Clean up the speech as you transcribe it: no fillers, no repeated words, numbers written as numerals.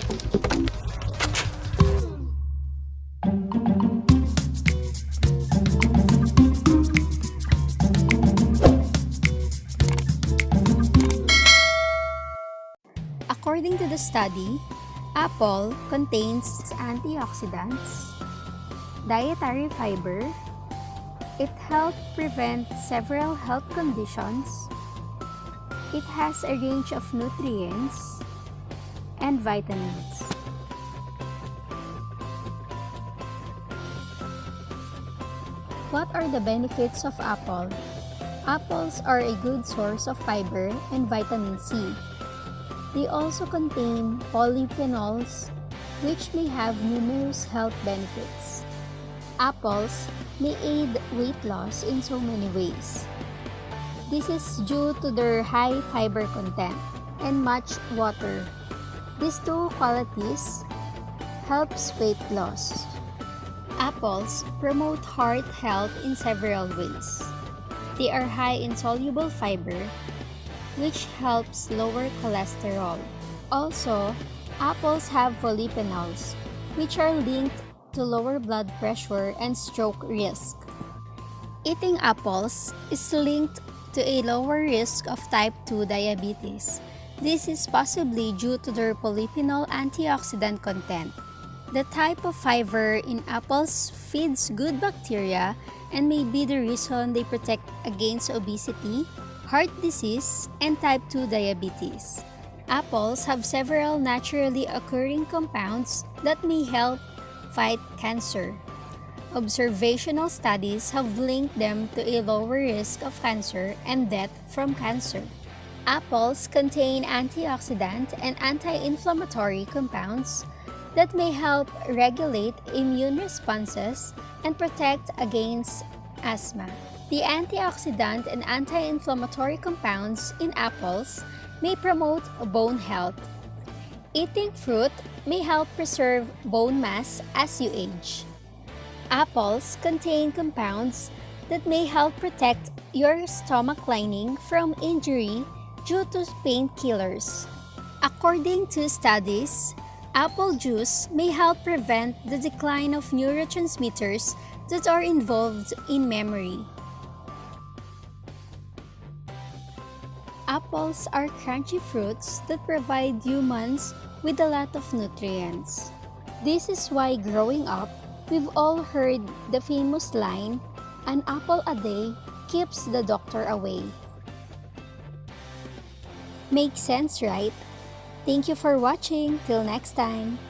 According to the study, apple contains antioxidants, dietary fiber, it helps prevent several health conditions, it has a range of nutrients, and vitamins. What are the benefits of apple? Apples are a good source of fiber and vitamin C. They also contain polyphenols, which may have numerous health benefits. Apples may aid weight loss in so many ways. This is due to their high fiber content and much water. These two qualities helps weight loss. Apples promote heart health in several ways. They are high in soluble fiber, which helps lower cholesterol. Also, apples have FILIPINOs, which are linked to lower blood pressure and stroke risk. Eating apples is linked to a lower risk of type 2 diabetes. This is possibly due to their polyphenol antioxidant content. The type of fiber in apples feeds good bacteria and may be the reason they protect against obesity, heart disease, and type 2 diabetes. Apples have several naturally occurring compounds that may help fight cancer. Observational studies have linked them to a lower risk of cancer and death from cancer. Apples contain antioxidant and anti-inflammatory compounds that may help regulate immune responses and protect against asthma. The antioxidant and anti-inflammatory compounds in apples may promote bone health. Eating fruit may help preserve bone mass as you age. Apples contain compounds that may help protect your stomach lining from injury due to painkillers. According to studies, apple juice may help prevent the decline of neurotransmitters that are involved in memory. Apples are crunchy fruits that provide humans with a lot of nutrients. This is why growing up, we've all heard the famous line, "An apple a day keeps the doctor away." Makes sense, right? Thank you for watching. Till next time.